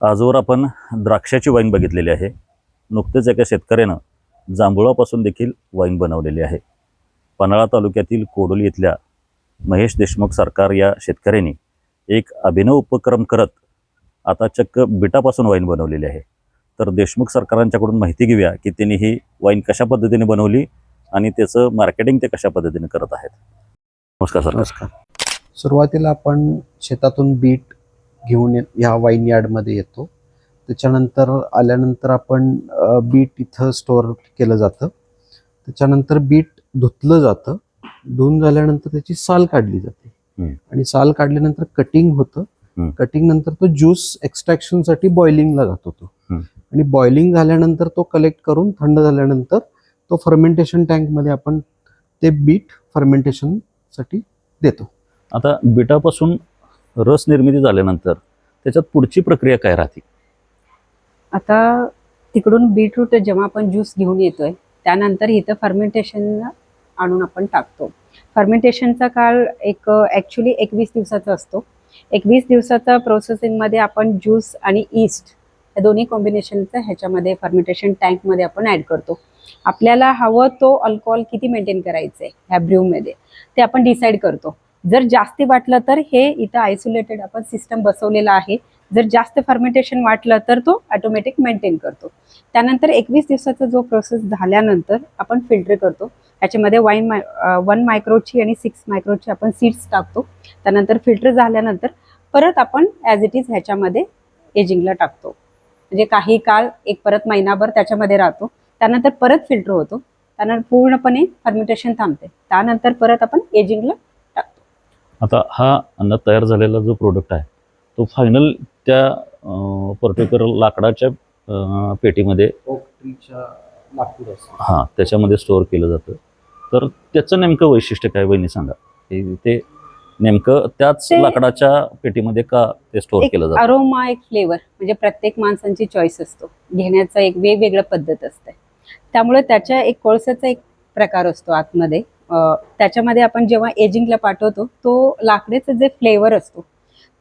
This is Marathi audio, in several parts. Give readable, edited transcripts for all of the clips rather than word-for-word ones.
आजवर आपण द्राक्षाची वाईन बघितलेली आहे. नुकतेच एका शेतकऱ्यानं जांभुळापासून देखील वाईन बनवलेली आहे. पन्हाळा तालुक्यातील कोडोली इथल्या महेश देशमुख सरकार या शेतकऱ्यांनी एक अभिनव उपक्रम करत आता चक्क बिटापासून वाईन बनवलेली आहे. तर देशमुख सरकारांच्याकडून माहिती घेऊया की त्यांनी ही वाईन कशा पद्धतीने बनवली आणि त्याचं मार्केटिंग ते कशा पद्धतीने करत आहेत. नमस्कार सर. नमस्कार. सुरुवातीला आपण शेतातून बीट घेऊन ह्या वाईन यार्डमध्ये येतो. त्याच्यानंतर आल्यानंतर आपण बीट इथं स्टोअर केलं जातं. त्याच्यानंतर बीट धुतलं जातं. धुवून झाल्यानंतर त्याची साल काढली जाते आणि साल काढल्यानंतर कटिंग होतं. कटिंग नंतर तो ज्यूस एक्स्ट्रॅक्शनसाठी बॉइलिंगला जातो तो आणि बॉइलिंग झाल्यानंतर तो कलेक्ट करून थंड झाल्यानंतर तो फर्मेंटेशन टँकमध्ये आपण ते बीट फर्मेंटेशनसाठी देतो. आता बिटापासून रस निर्मिती झाल्यानंतर त्याच्यात पुढची प्रक्रिया काय राहते? आता तिकडून बीटरूट जेव्हा आपण ज्यूस घेऊन येतोय त्यानंतर इथं फर्मेंटेशन आणून आपण टाकतो. फर्मेंटेशनचा काळ ॲक्च्युली 21 दिवसाचा असतो. 21 दिवसाचा प्रोसेसिंगमध्ये आपण ज्यूस आणि ईस्ट या दोन्ही कॉम्बिनेशनचं ह्याच्यामध्ये फर्मेंटेशन टँकमध्ये आपण ॲड करतो. आपल्याला हवं तो अल्कोहोल किती मेंटेन करायचं आहे ह्या ब्र्यूमध्ये ते आपण डिसाईड करतो. जर जास्ती वाटलं तर हे इथं आयसोलेटेड आपण सिस्टम बसवलेला आहे. जर जास्त फर्मेंटेशन वाटलं तर तो ऑटोमॅटिक मेंटेन करतो. त्यानंतर 21 दिवसाचा जो प्रोसेस झाल्यानंतर आपण फिल्टर करतो. त्याच्यामध्ये 1 मायक्रोची आणि 6 मायक्रोची आपण सीड्स टाकतो. त्यानंतर फिल्टर झाल्यानंतर परत आपण ॲज इट इज ह्याच्यामध्ये एजिंगला टाकतो. म्हणजे काही काळ परत महिनाभर त्याच्यामध्ये राहतो. त्यानंतर परत फिल्टर होतो. त्यानंतर पूर्णपणे फर्मेंटेशन थांबते. त्यानंतर परत आपण एजिंगला टाकतो. आता हा अन्न तयार झालेला जो प्रोडक्ट आहे तो फायनल त्या पर्टिक्युलर लाकडाच्या पेटीमध्ये हां त्याच्यामध्ये स्टोअर केलं जातं. तर त्याचं नेमकं वैशिष्ट्य काय वहिनी सांगा. ते नेमकं त्याच लाकडाच्या पेटीमध्ये का ते स्टोअर केलं जातं? अरोमा एक फ्लेवर म्हणजे प्रत्येक माणसांची चॉईस असतो. घेण्याचा एक वेगवेगळं पद्धत असते. त्यामुळे त्याच्या एक कोळसाचा एक प्रकार असतो आतमध्ये. त्याच्यामध्ये आपण जेव्हा एजिंगला पाठवतो तो लाकडाचा जे फ्लेवर असतो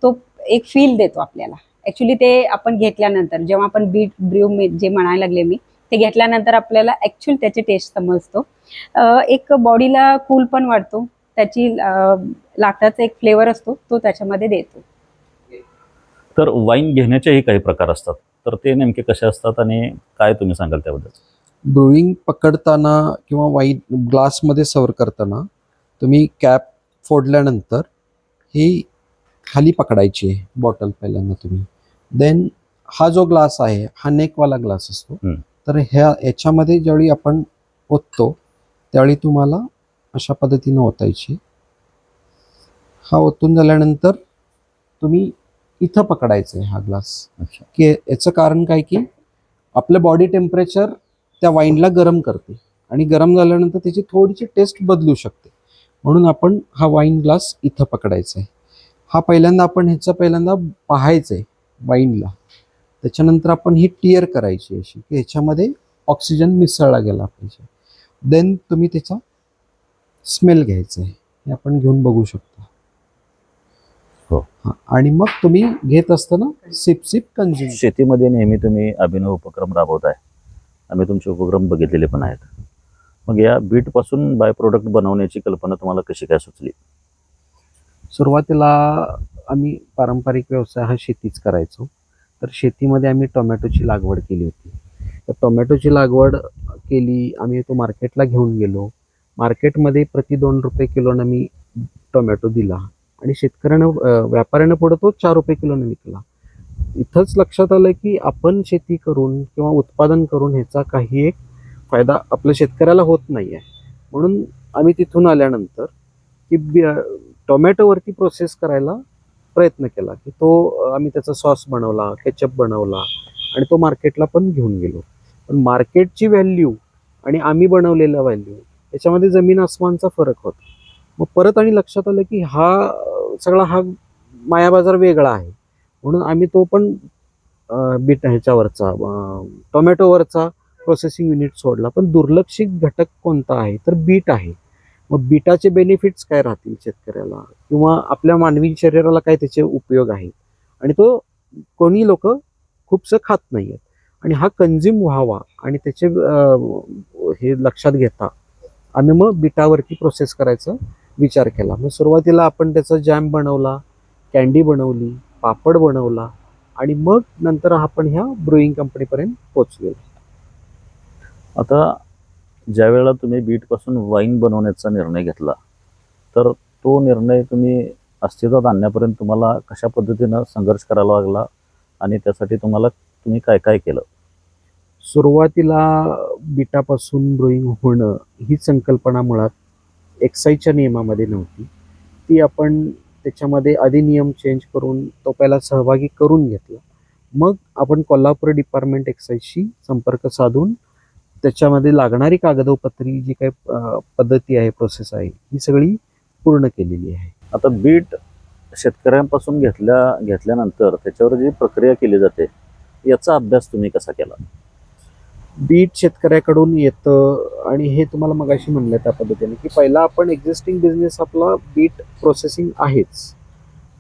तो एक फील देतो आपल्याला. ॲक्च्युली ते आपण घेतल्यानंतर जेव्हा आपण बीट ब्र्यू जे म्हणायला लागले मी ते घेतल्यानंतर आपल्याला ॲक्च्युअल त्याची टेस्ट समजतो. एक बॉडीला कूल पण वाटतो. त्याची लाकडाचा एक फ्लेवर असतो तो त्याच्यामध्ये देतो. तर वाईन घेण्याचेही काही प्रकार असतात. तर ते नेमके कसे असतात आणि काय तुम्ही सांगाल त्याबद्दल? ब्रुईंग पकडताना किंवा वाईन ग्लासमध्ये सर्व करताना तुम्ही कॅप फोडल्यानंतर ही खाली पकडायची आहे बॉटल पहिल्यांदा तुम्ही. देन हा जो ग्लास आहे हा नेकवाला ग्लास असतो. तर याच्यामध्ये ज्यावेळी आपण ओततो त्यावेळी तुम्हाला अशा पद्धतीनं ओतायची. हा ओतून झाल्यानंतर तुम्ही इथं पकडायचं आहे हा ग्लास. की याचं कारण काय की आपलं बॉडी टेम्परेचर त्या वाईनला गरम करते आणि गरम झाल्यानंतर त्याची थोडीशी टेस्ट बदलू शकते. म्हणून आपण हा वाईन ग्लास इथं पकडायचा आहे. हा पहिल्यांदा आपण पहिल्यांदा पाहायचं आहे वाईनला. त्याच्यानंतर आपण ही टियर करायची अशी की ह्याच्यामध्ये ऑक्सिजन मिसळला गेला पाहिजे. देन तुम्ही त्याचा स्मेल घ्यायचा आहे. हे आपण घेऊन बघू शकता. हो. आणि मग तुम्ही घेत असताना सिप सिप कंझ्युम. शेतीमध्ये नेहमी तुम्ही अभिनव उपक्रम राबवताय. आम्ही तुमचे उपक्रम बघितलेले पण आहेत. मग या बीटपासून बाय प्रोडक्ट बनवण्याची कल्पना तुम्हाला कशी काय सुचली? सुरुवातीला आम्ही पारंपरिक व्यवसाय हा शेतीच करायचो. तर शेतीमध्ये आम्ही टोमॅटोची लागवड केली होती. तर टोमॅटोची लागवड केली. आम्ही तो मार्केटला घेऊन गेलो. मार्केटमध्ये प्रति 2 रुपये किलोनं मी टोमॅटो दिला आणि शेतकऱ्यानं व्यापाऱ्यानं पुढं तो 4 रुपये किलोनं विकला. इथंच लक्षात आलं की आपण शेती करून किंवा उत्पादन करून ह्याचा काही एक फायदा आपल्या शेतकऱ्याला होत नाही आहे. म्हणून आम्ही तिथून आल्यानंतर की टोमॅटोवरती प्रोसेस करायला प्रयत्न केला की तो आम्ही त्याचा सॉस बनवला, केचप बनवला आणि तो मार्केटला पण घेऊन गेलो. पण मार्केटची व्हॅल्यू आणि आम्ही बनवलेला व्हॅल्यू याच्यामध्ये जमीन आसमानचा फरक होता. मग परत आणि लक्षात आलं की हा मायाबाजार वेगळा आहे. म्हणून आम्ही तो पण ह्याच्यावरचा टोमॅटोवरचा प्रोसेसिंग युनिट सोडला. पण दुर्लक्षित घटक कोणता आहे तर बीट आहे. मग बीटाचे बेनिफिट्स काय राहतील शेतकऱ्याला किंवा आपल्या मानवी शरीराला काय त्याचे उपयोग आहेत आणि तो कोणी लोक खूपसं खात नाही आहेत आणि हा कंझ्युम व्हावा आणि त्याचे हे लक्षात घेता आम्ही मग बिटावरती प्रोसेस करायचा विचार केला. मग सुरुवातीला आपण त्याचा जॅम बनवला, कॅन्डी बनवली, पापड बनवला आणि मग नंतर आपण ह्या ब्रुईंग कंपनीपर्यंत पोहोचलेलो. आता ज्या वेळेला तुम्ही बीटपासून वाईन बनवण्याचा निर्णय घेतला, तर तो निर्णय तुम्ही अस्तित्वात आणण्यापर्यंत तुम्हाला कशा पद्धतीनं संघर्ष करावा लागला आणि त्यासाठी तुम्ही काय काय केलं? सुरुवातीला बिटापासून ब्रुईंग होणं ही संकल्पना मुळात एक्साईजच्या नियमामध्ये नव्हती. ती आपण त्याच्यामध्ये अधिनियम चेंज करून तो पहिला सहभागी करून घेतला. मग आपण कोल्हापूर डिपार्टमेंट एक्साईजशी संपर्क साधून त्याच्यामध्ये लागणारी कागदोपत्री जी काही पद्धती आहे, प्रोसेस आहे, ही सगळी पूर्ण केलेली आहे. आता बीट शेतकऱ्यांपासून घेतल्यानंतर त्याच्यावर जी प्रक्रिया केली जाते, याचा अभ्यास तुम्ही कसा केला? बीट शेतकऱ्याकडून येतं आणि हे तुम्हाला मगाशी म्हणलं त्या पद्धतीने की पहिला आपण एक्झिस्टिंग बिझनेस आपला बीट प्रोसेसिंग आहेच.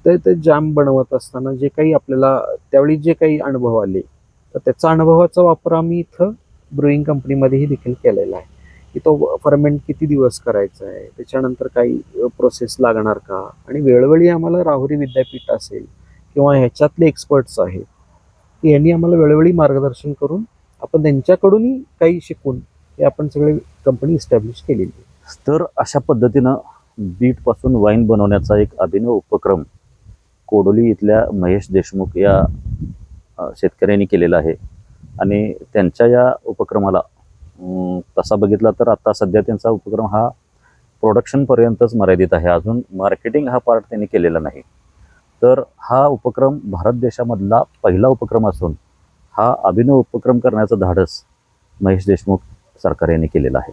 तर ते जॅम बनवत असताना जे काही आपल्याला त्यावेळी जे काही अनुभव आले, तर त्याचा अनुभवाचा वापर आम्ही इथं ब्रुईंग कंपनीमध्येही देखील केलेला आहे की तो फर्मेंट किती दिवस करायचा आहे, त्याच्यानंतर काही प्रोसेस लागणार का, आणि वेळोवेळी आम्हाला राहुरी विद्यापीठ असेल किंवा ह्याच्यातले एक्सपर्ट्स आहेत की यांनी आम्हाला वेळोवेळी मार्गदर्शन करून आपण त्यांच्याकडूनही काही शिकून हे आपण सगळे कंपनी इस्टॅब्लिश केलेली आहे. तर अशा पद्धतीनं बीटपासून वाईन बनवण्याचा एक अभिनव उपक्रम कोडोली इथल्या महेश देशमुख या शेतकऱ्यांनी केलेला आहे आणि त्यांच्या या उपक्रमाला तसा बघितला तर आता सध्या त्यांचा उपक्रम हा प्रोडक्शनपर्यंतच मर्यादित आहे. अजून मार्केटिंग हा पार्ट त्यांनी केलेला नाही. तर हा उपक्रम भारत देशामधला पहिला उपक्रम असून हा अभिनव उपक्रम करण्याचं धाडस महेश देशमुख सरकार यांनी केलेलं आहे.